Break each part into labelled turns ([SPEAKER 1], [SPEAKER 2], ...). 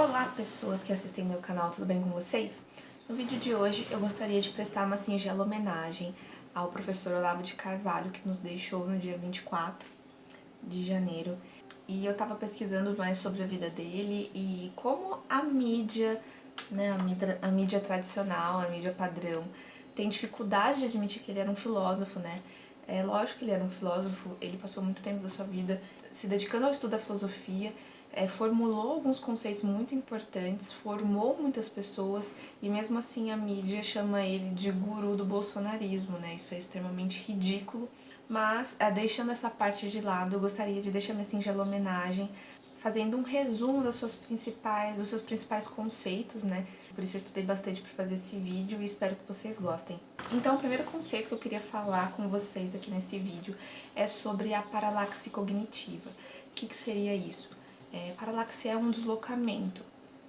[SPEAKER 1] Olá, pessoas que assistem meu canal, tudo bem com vocês? No vídeo de hoje eu gostaria de prestar uma singela homenagem ao professor Olavo de Carvalho, que nos deixou no dia 24 de janeiro. E eu tava pesquisando mais sobre a vida dele e como a mídia, né, a mídia tradicional, a mídia padrão, tem dificuldade de admitir que ele era um filósofo, né? É lógico que ele era um filósofo, ele passou muito tempo da sua vida se dedicando ao estudo da filosofia, formulou alguns conceitos muito importantes, formou muitas pessoas e mesmo assim a mídia chama ele de guru do bolsonarismo, né? Isso é extremamente ridículo, mas deixando essa parte de lado, eu gostaria de deixar minha singela homenagem fazendo um resumo dos seus principais conceitos, né? Por isso eu estudei bastante para fazer esse vídeo e espero que vocês gostem. Então, o primeiro conceito que eu queria falar com vocês aqui nesse vídeo é sobre a paralaxe cognitiva. O que seria isso? Paralaxe é um deslocamento,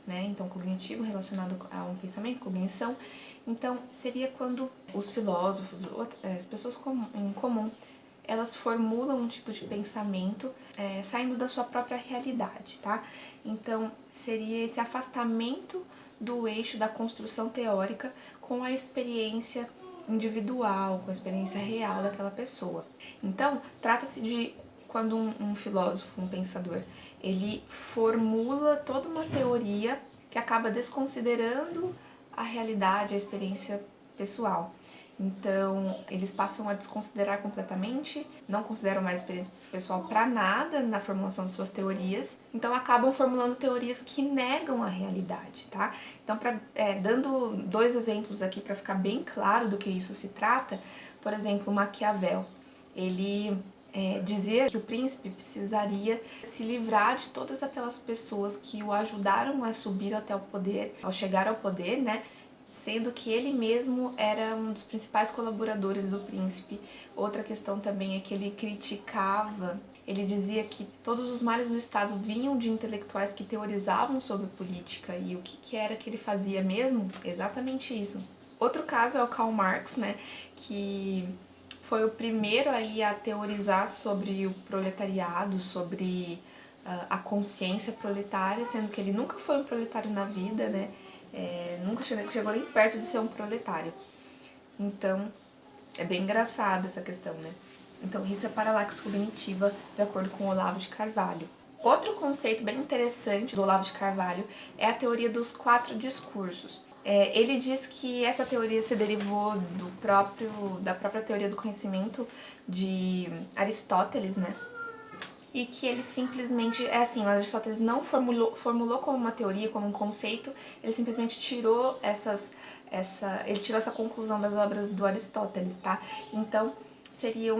[SPEAKER 1] né? Então, cognitivo relacionado a um pensamento, cognição. Então, seria quando os filósofos, as pessoas em comum, elas formulam um tipo de pensamento saindo da sua própria realidade, tá? Então, seria esse afastamento do eixo da construção teórica com a experiência individual, com a experiência real daquela pessoa. Então, trata-se de quando um filósofo, um pensador, ele formula toda uma teoria que acaba desconsiderando a realidade, a experiência pessoal. Então, eles passam a desconsiderar completamente, não consideram mais experiência pessoal para nada na formulação de suas teorias, então acabam formulando teorias que negam a realidade, tá? Então, dando dois exemplos aqui para ficar bem claro do que isso se trata, por exemplo, Maquiavel, ele dizia que o príncipe precisaria se livrar de todas aquelas pessoas que o ajudaram a subir até o poder, ao chegar ao poder, né? Sendo que ele mesmo era um dos principais colaboradores do príncipe. Outra questão também é que ele criticava, ele dizia que todos os males do Estado vinham de intelectuais que teorizavam sobre política, e o que era que ele fazia mesmo? Exatamente isso. Outro caso é o Karl Marx, né, que foi o primeiro aí a teorizar sobre o proletariado, sobre a consciência proletária, sendo que ele nunca foi um proletário na vida, né? Nunca chegou nem perto de ser um proletário. Então, é bem engraçada essa questão, né? Então, isso é paralaxe cognitiva, de acordo com Olavo de Carvalho. Outro conceito bem interessante do Olavo de Carvalho é a teoria dos 4 discursos. Ele diz que essa teoria se derivou da própria teoria do conhecimento de Aristóteles, né? E que ele simplesmente, o Aristóteles não formulou como uma teoria, como um conceito, ele simplesmente tirou ele tirou essa conclusão das obras do Aristóteles, tá? Então,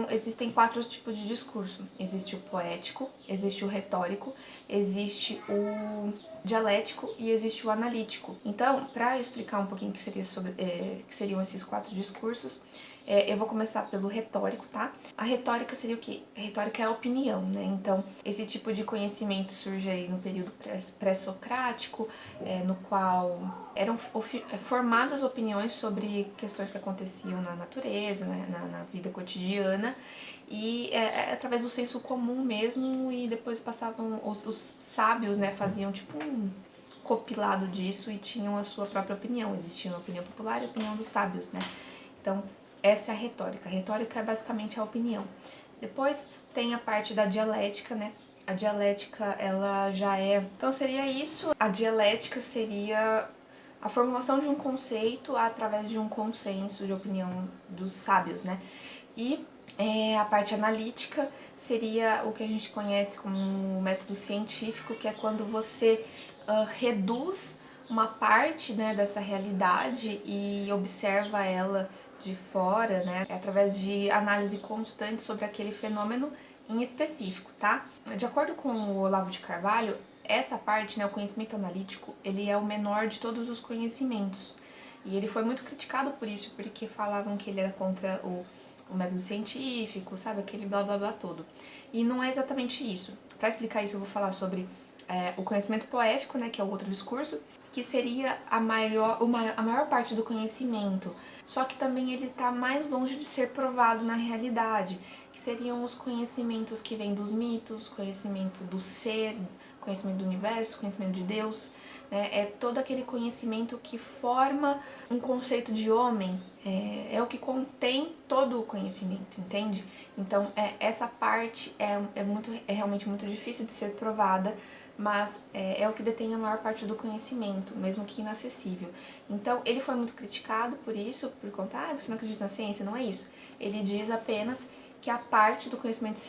[SPEAKER 1] existem 4 tipos de discurso. Existe o poético, existe o retórico, existe o dialético e existe o analítico. Então, para explicar um pouquinho que seriam esses 4 discursos, eu vou começar pelo retórico, tá? A retórica seria o quê? A retórica é a opinião, né? Então, esse tipo de conhecimento surge aí no período pré-socrático, no qual eram formadas opiniões sobre questões que aconteciam na natureza, né? na vida cotidiana, e através do senso comum mesmo, e depois passavam, os sábios, né, faziam tipo um compilado disso e tinham a sua própria opinião. Existia a opinião popular e a opinião dos sábios, né? Então, essa é a retórica. A retórica é basicamente a opinião. Depois tem a parte da dialética, né? A dialética, ela já é... Então, seria isso. A dialética seria a formulação de um conceito através de um consenso de opinião dos sábios, né? E a parte analítica seria o que a gente conhece como um método científico, que é quando você reduz uma parte, né, dessa realidade e observa ela de fora, né, através de análise constante sobre aquele fenômeno em específico, tá? De acordo com o Olavo de Carvalho, essa parte, né, o conhecimento analítico, ele é o menor de todos os conhecimentos. E ele foi muito criticado por isso, porque falavam que ele era contra o método científico, sabe? Aquele blá blá blá todo. E não é exatamente isso. Para explicar isso, eu vou falar sobre o conhecimento poético, né, que é o outro discurso, que seria a maior parte do conhecimento, só que também ele está mais longe de ser provado na realidade, que seriam os conhecimentos que vêm dos mitos, conhecimento do ser, conhecimento do universo, conhecimento de Deus, né? É todo aquele conhecimento que forma um conceito de homem, é o que contém todo o conhecimento, entende? Então, essa parte é realmente muito difícil de ser provada, mas é o que detém a maior parte do conhecimento, mesmo que inacessível. Então, ele foi muito criticado por isso, por conta, você não acredita na ciência? Não é isso. Ele diz apenas que a parte do conhecimento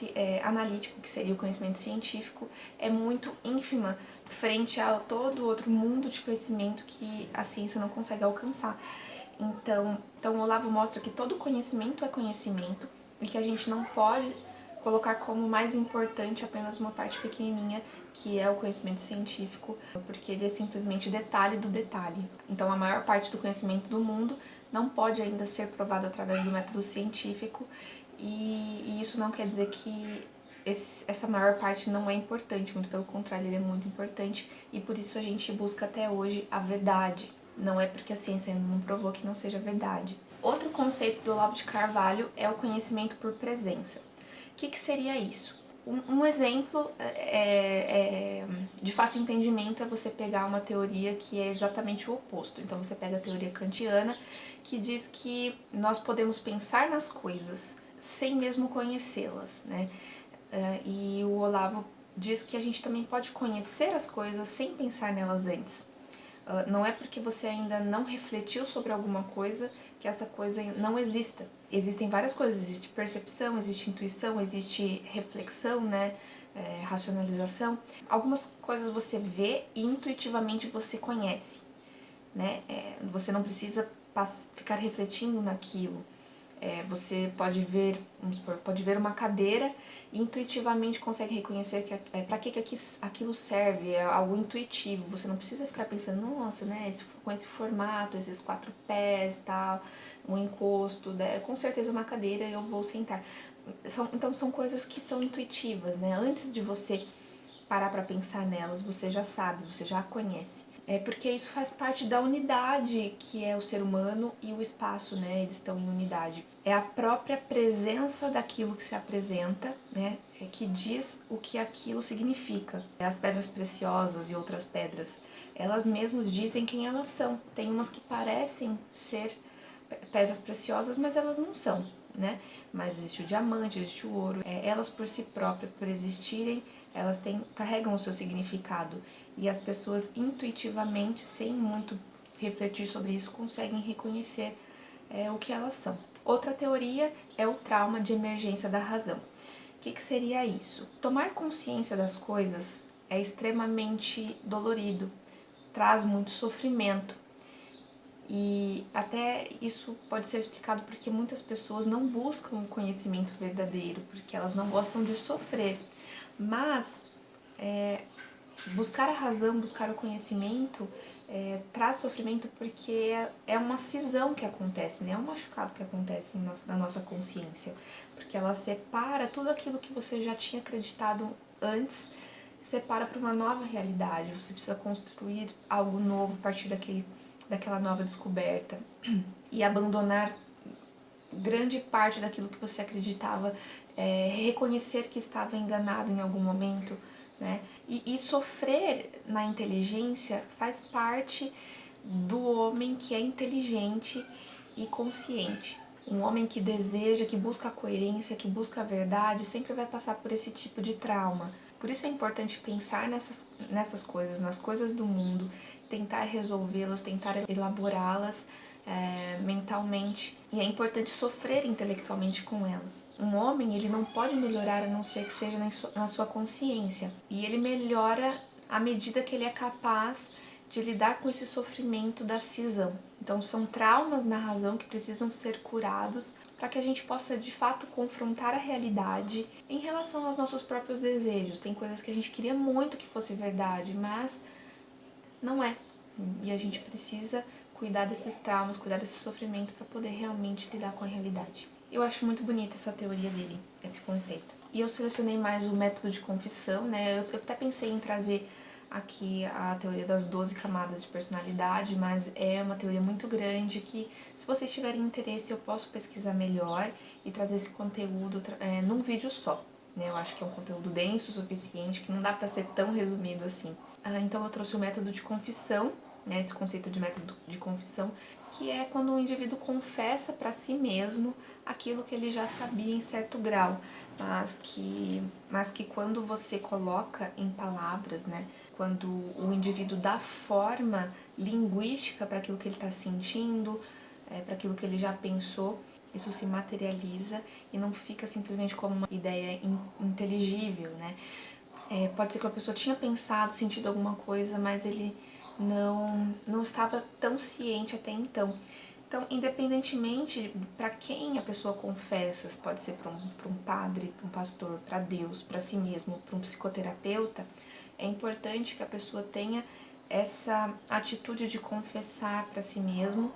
[SPEAKER 1] analítico, que seria o conhecimento científico, é muito ínfima frente a todo outro mundo de conhecimento que a ciência não consegue alcançar. Então o Olavo mostra que todo conhecimento é conhecimento e que a gente não pode colocar como mais importante apenas uma parte pequenininha, que é o conhecimento científico, porque ele é simplesmente detalhe do detalhe. Então a maior parte do conhecimento do mundo não pode ainda ser provado através do método científico, e isso não quer dizer que essa maior parte não é importante, muito pelo contrário, ele é muito importante, e por isso a gente busca até hoje a verdade. Não é porque a ciência ainda não provou que não seja verdade. Outro conceito do Olavo de Carvalho é o conhecimento por presença. O que seria isso? Um exemplo de fácil entendimento é você pegar uma teoria que é exatamente o oposto. Então você pega a teoria kantiana, que diz que nós podemos pensar nas coisas sem mesmo conhecê-las, né? E o Olavo diz que a gente também pode conhecer as coisas sem pensar nelas antes. Não é porque você ainda não refletiu sobre alguma coisa que essa coisa não exista. Existem várias coisas, existe percepção, existe intuição, existe reflexão, né? Racionalização. Algumas coisas você vê e intuitivamente você conhece, né? Você não precisa ficar refletindo naquilo. Você pode ver, vamos supor, pode ver uma cadeira e intuitivamente consegue reconhecer que para que aquilo serve, é algo intuitivo. Você não precisa ficar pensando, nossa, né, com esse formato, esses 4 pés, tal, um encosto, né, com certeza uma cadeira eu vou sentar. Então são coisas que são intuitivas, né? Antes de você parar para pensar nelas, você já sabe, você já conhece. Porque isso faz parte da unidade que é o ser humano e o espaço, né? Eles estão em unidade. É a própria presença daquilo que se apresenta, né? Que diz o que aquilo significa. As pedras preciosas e outras pedras, elas mesmas dizem quem elas são. Tem umas que parecem ser pedras preciosas, mas elas não são, né? Mas existe o diamante, existe o ouro. Elas por si próprias, por existirem, elas carregam o seu significado. E as pessoas intuitivamente, sem muito refletir sobre isso, conseguem reconhecer o que elas são. Outra teoria é o trauma de emergência da razão. O que seria isso? Tomar consciência das coisas é extremamente dolorido, traz muito sofrimento. E até isso pode ser explicado porque muitas pessoas não buscam o conhecimento verdadeiro, porque elas não gostam de sofrer. Mas buscar a razão, buscar o conhecimento traz sofrimento porque é uma cisão que acontece, né? É um machucado que acontece na nossa consciência, porque ela separa tudo aquilo que você já tinha acreditado antes, separa para uma nova realidade. Você precisa construir algo novo a partir daquela nova descoberta e abandonar grande parte daquilo que você acreditava, reconhecer que estava enganado em algum momento, né? E sofrer na inteligência faz parte do homem que é inteligente e consciente. Um homem que deseja, que busca a coerência, que busca a verdade, sempre vai passar por esse tipo de trauma. Por isso é importante pensar nessas coisas, nas coisas do mundo, tentar resolvê-las, tentar elaborá-las mentalmente. E é importante sofrer intelectualmente com elas. Um homem, ele não pode melhorar a não ser que seja na sua consciência. E ele melhora à medida que ele é capaz de lidar com esse sofrimento da cisão. Então são traumas na razão que precisam ser curados para que a gente possa de fato confrontar a realidade em relação aos nossos próprios desejos. Tem coisas que a gente queria muito que fosse verdade, mas não é. E a gente precisa cuidar desses traumas, cuidar desse sofrimento para poder realmente lidar com a realidade. Eu acho muito bonita essa teoria dele, esse conceito. E eu selecionei mais o método de confissão, né? Eu até pensei em trazer aqui a teoria das 12 camadas de personalidade, mas é uma teoria muito grande que, se vocês tiverem interesse, eu posso pesquisar melhor e trazer esse conteúdo num vídeo só. né? Eu acho que é um conteúdo denso o suficiente, que não dá para ser tão resumido assim. Então eu trouxe o método de confissão, né? Esse conceito de método de confissão, que é quando o indivíduo confessa para si mesmo aquilo que ele já sabia em certo grau, mas que quando você coloca em palavras, né? Quando o indivíduo dá forma linguística para aquilo que ele está sentindo, para aquilo que ele já pensou, isso se materializa e não fica simplesmente como uma ideia inteligível, né? Pode ser que a pessoa tinha pensado, sentido alguma coisa, mas ele não estava tão ciente até então. Então, independentemente para quem a pessoa confessa, pode ser para um padre, para um pastor, para Deus, para si mesmo, para um psicoterapeuta, é importante que a pessoa tenha essa atitude de confessar para si mesmo,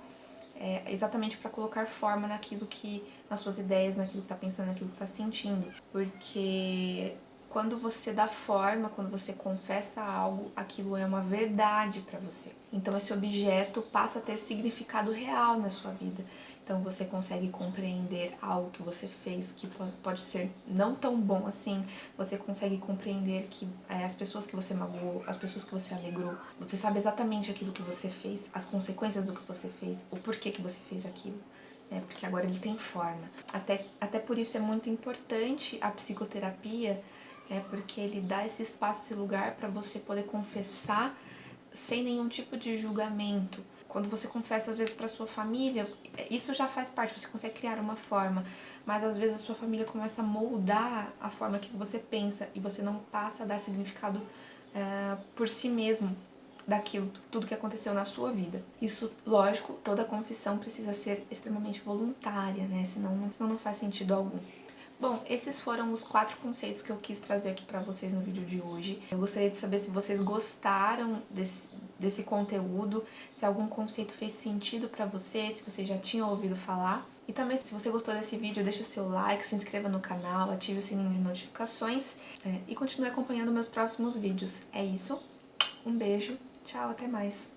[SPEAKER 1] exatamente para colocar forma naquilo que, nas suas ideias, naquilo que está pensando, naquilo que está sentindo. Porque quando você dá forma, quando você confessa algo, aquilo é uma verdade para você. Então esse objeto passa a ter significado real na sua vida. Então você consegue compreender algo que você fez que pode ser não tão bom assim. Você consegue compreender que as pessoas que você magoou, as pessoas que você alegrou, você sabe exatamente aquilo que você fez, as consequências do que você fez, o porquê que você fez aquilo. Porque agora ele tem forma. Até por isso é muito importante a psicoterapia, porque ele dá esse espaço, esse lugar para você poder confessar sem nenhum tipo de julgamento. Quando você confessa, às vezes, para sua família, isso já faz parte, você consegue criar uma forma, mas às vezes a sua família começa a moldar a forma que você pensa e você não passa a dar significado por si mesmo daquilo, tudo que aconteceu na sua vida. Isso, lógico, toda confissão precisa ser extremamente voluntária, né? Senão não faz sentido algum. Bom, esses foram os 4 conceitos que eu quis trazer aqui pra vocês no vídeo de hoje. Eu gostaria de saber se vocês gostaram desse conteúdo, se algum conceito fez sentido pra você, se você já tinha ouvido falar. E também, se você gostou desse vídeo, deixa seu like, se inscreva no canal, ative o sininho de notificações e continue acompanhando meus próximos vídeos. É isso, um beijo, tchau, até mais!